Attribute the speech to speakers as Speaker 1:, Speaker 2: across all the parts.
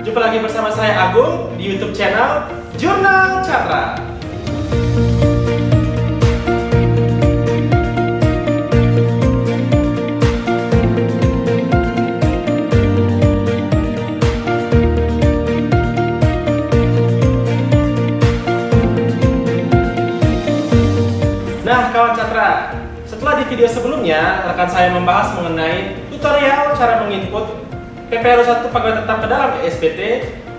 Speaker 1: Jumpa lagi bersama saya Agung di YouTube channel Jurnal Catra. Nah, kawan Catra, setelah di video sebelumnya rekan saya membahas mengenai tutorial cara menginput PPRO1 pegawai tetap ke dalam ESPT,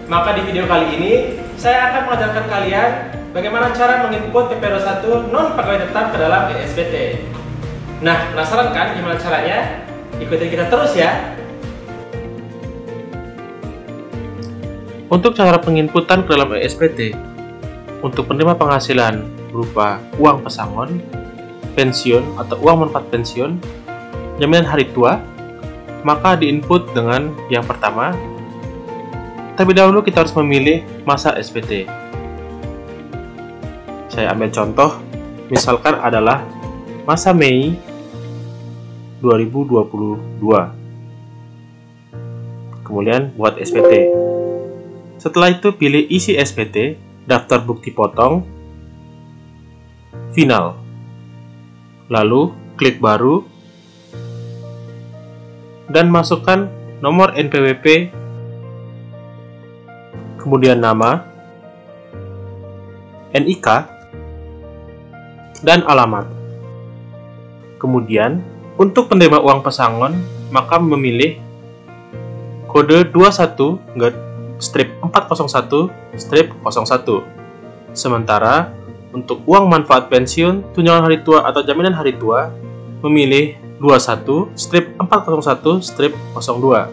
Speaker 1: maka di video kali ini saya akan mengajarkan kalian bagaimana cara menginput PPRO1 non pegawai tetap ke dalam ESPT. Nah, penasaran kan gimana caranya? Ikutin kita terus ya.
Speaker 2: Untuk cara penginputan ke dalam ESPT, untuk penerima penghasilan berupa uang pesangon, pensiun atau uang manfaat pensiun, jaminan hari tua, maka diinput dengan yang pertama. Terlebih dahulu kita harus memilih masa SPT. Saya ambil contoh, misalkan adalah masa Mei 2022. Kemudian buat SPT. Setelah itu pilih isi SPT, daftar bukti potong, final. Lalu klik baru dan masukkan nomor NPWP, kemudian nama, NIK, dan alamat. Kemudian untuk penerima uang pesangon, maka memilih kode 21-401-01. Sementara untuk uang manfaat pensiun, tunjangan hari tua atau jaminan hari tua, memilih 21-401-02.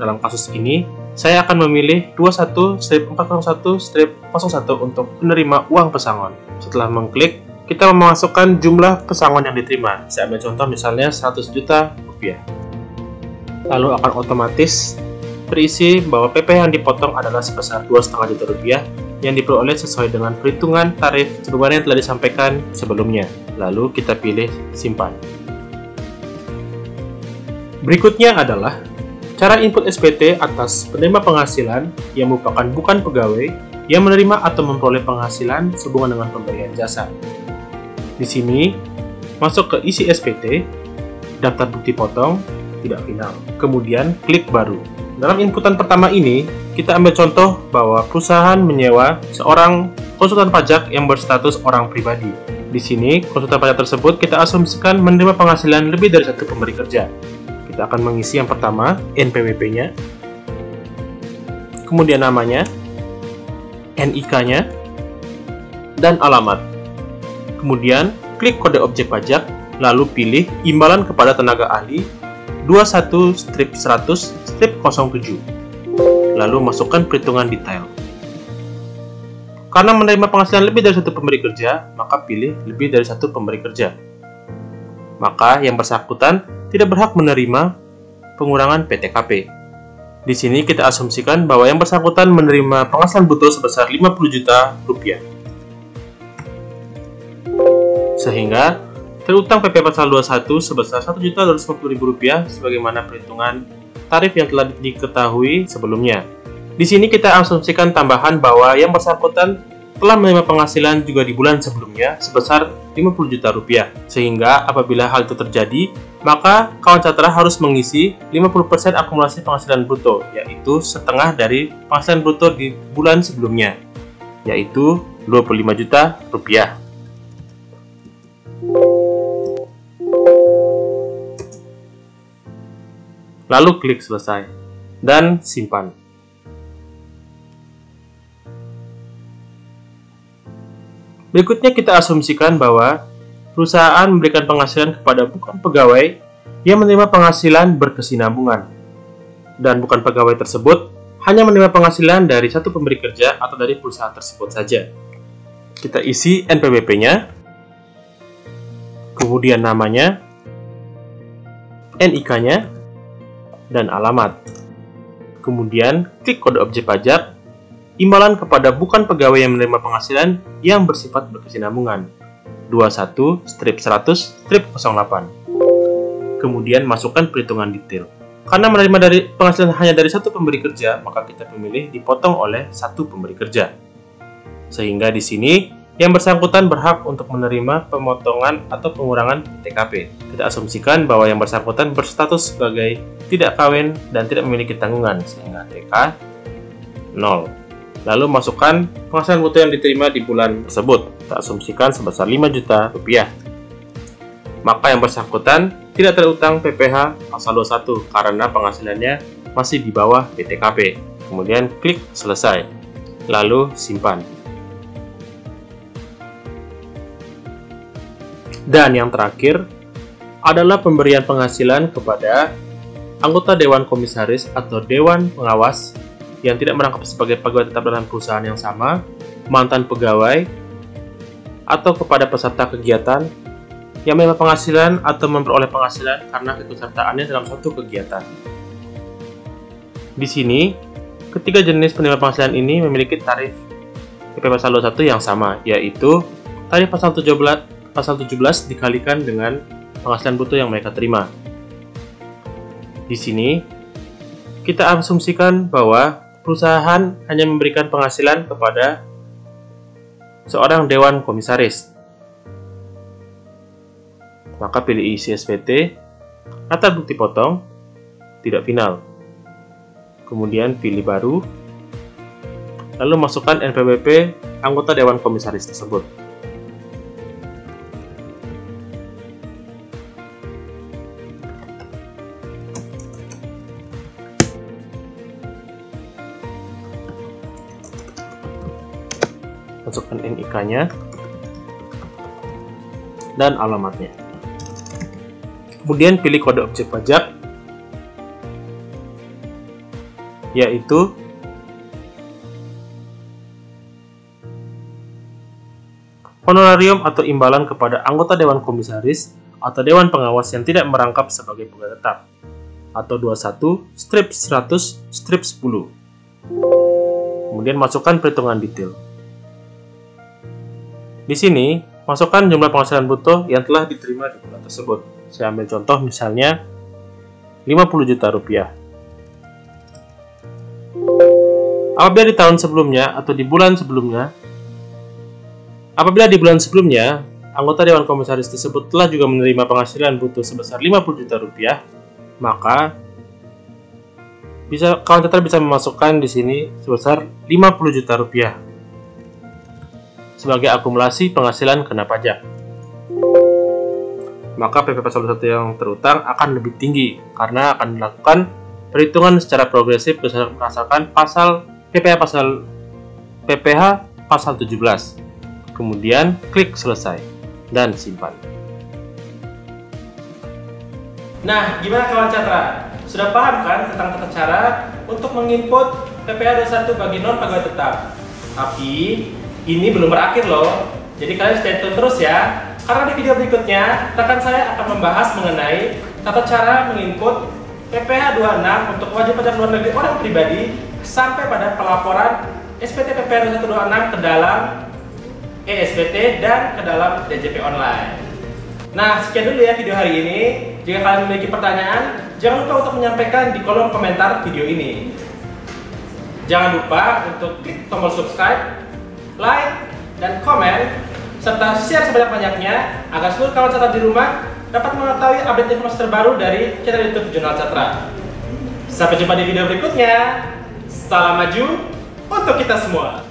Speaker 2: Dalam kasus ini, saya akan memilih 21-401-01 untuk penerima uang pesangon. Setelah mengklik, kita memasukkan jumlah pesangon yang diterima. Saya ambil contoh misalnya 100 juta rupiah. Lalu akan otomatis berisi bahwa PP yang dipotong adalah sebesar 2,5 juta rupiah yang diperoleh sesuai dengan perhitungan tarif sebagaimana yang telah disampaikan sebelumnya. Lalu kita pilih simpan. Berikutnya adalah cara input SPT atas penerima penghasilan yang merupakan bukan pegawai yang menerima atau memperoleh penghasilan sehubungan dengan pemberian jasa. Di sini, masuk ke isi SPT, daftar bukti potong, tidak final. Kemudian klik baru. Dalam inputan pertama ini, kita ambil contoh bahwa perusahaan menyewa seorang konsultan pajak yang berstatus orang pribadi. Di sini, konsultan pajak tersebut kita asumsikan menerima penghasilan lebih dari satu pemberi kerja. Kita akan mengisi yang pertama, NPWP-nya, kemudian namanya, NIK-nya, dan alamat. Kemudian, klik kode objek pajak, lalu pilih imbalan kepada tenaga ahli 21-100-07. Lalu masukkan perhitungan detail. Karena menerima penghasilan lebih dari satu pemberi kerja, maka pilih lebih dari satu pemberi kerja. Maka yang bersangkutan tidak berhak menerima pengurangan PTKP. Di sini kita asumsikan bahwa yang bersangkutan menerima penghasilan bruto sebesar 50 juta rupiah. Sehingga terutang PP pasal 21 sebesar Rp1.250.000 sebagaimana perhitungan tarif yang telah diketahui sebelumnya. Di sini kita asumsikan tambahan bahwa yang bersangkutan telah menerima penghasilan juga di bulan sebelumnya sebesar Rp50 juta. Sehingga apabila hal itu terjadi, maka kawan Catra harus mengisi 50% akumulasi penghasilan bruto, yaitu setengah dari penghasilan bruto di bulan sebelumnya, yaitu Rp25 juta. Lalu klik selesai dan simpan. Berikutnya kita asumsikan bahwa perusahaan memberikan penghasilan kepada bukan pegawai yang menerima penghasilan berkesinambungan, dan bukan pegawai tersebut hanya menerima penghasilan dari satu pemberi kerja atau dari perusahaan tersebut saja. Kita isi NPWP-nya, kemudian namanya, NIK-nya, dan alamat. Kemudian klik kode objek pajak, imbalan kepada bukan pegawai yang menerima penghasilan yang bersifat berkesinambungan 21-100-08. Kemudian masukkan perhitungan detail. Karena menerima dari penghasilan hanya dari satu pemberi kerja, maka kita memilih dipotong oleh satu pemberi kerja. Sehingga di sini yang bersangkutan berhak untuk menerima pemotongan atau pengurangan TKP. Kita asumsikan bahwa yang bersangkutan berstatus sebagai tidak kawin dan tidak memiliki tanggungan, sehingga TK 0. Lalu masukkan penghasilan bruto yang diterima di bulan tersebut. Kita asumsikan sebesar 5 juta rupiah. Maka yang bersangkutan tidak terutang PPh pasal 21 karena penghasilannya masih di bawah PTKP. Kemudian klik selesai. Lalu simpan. Dan yang terakhir adalah pemberian penghasilan kepada anggota Dewan Komisaris atau Dewan Pengawas yang tidak merangkap sebagai pegawai tetap dalam perusahaan yang sama, mantan pegawai, atau kepada peserta kegiatan yang menerima penghasilan atau memperoleh penghasilan karena keikutsertaannya dalam suatu kegiatan. Di sini, ketiga jenis penerima penghasilan ini memiliki tarif PP pasal 21 yang sama, yaitu tarif pasal 17 dikalikan dengan penghasilan bruto yang mereka terima. Di sini, kita asumsikan bahwa perusahaan hanya memberikan penghasilan kepada seorang Dewan Komisaris. Maka pilih isi SPT, latar bukti potong, tidak final. Kemudian pilih baru, lalu masukkan NPWP anggota Dewan Komisaris tersebut. Masukkan NIK-nya dan alamatnya. Kemudian pilih kode objek pajak, yaitu honorarium atau imbalan kepada anggota Dewan Komisaris atau Dewan Pengawas yang tidak merangkap sebagai pegawai tetap, atau 21/100/10. Kemudian masukkan perhitungan detail. Di sini, masukkan jumlah penghasilan bruto yang telah diterima di bulan tersebut. Saya ambil contoh misalnya 50 juta rupiah. Apabila di tahun sebelumnya atau di bulan sebelumnya, anggota Dewan Komisaris tersebut telah juga menerima penghasilan bruto sebesar 50 juta rupiah, maka kawan catra bisa memasukkan di sini sebesar 50 juta rupiah sebagai akumulasi penghasilan kena pajak. Maka PP pasal 21 yang terutang akan lebih tinggi karena akan dilakukan perhitungan secara progresif berdasarkan PPh pasal 17. Kemudian klik selesai dan simpan.
Speaker 1: Nah, gimana kawan catra? Sudah paham kan tentang tata cara untuk menginput PPh 21 bagi non pegawai tetap? Tapi ini belum berakhir loh, jadi kalian stay tune terus ya. Karena di video berikutnya, rekan saya akan membahas mengenai tata cara menginput PPh 26 untuk wajib pajak luar negeri orang pribadi sampai pada pelaporan SPT PPh 2126 ke dalam eSPT dan ke dalam DJP online. Nah, sekian dulu ya video hari ini. Jika kalian memiliki pertanyaan, jangan lupa untuk menyampaikan di kolom komentar video ini. Jangan lupa untuk klik tombol subscribe, like, dan komen, serta share sebanyak-banyaknya agar seluruh kawan catra di rumah dapat mengetahui update informasi terbaru dari channel YouTube Jurnal Catra. Sampai jumpa di video berikutnya. Salam maju untuk kita semua.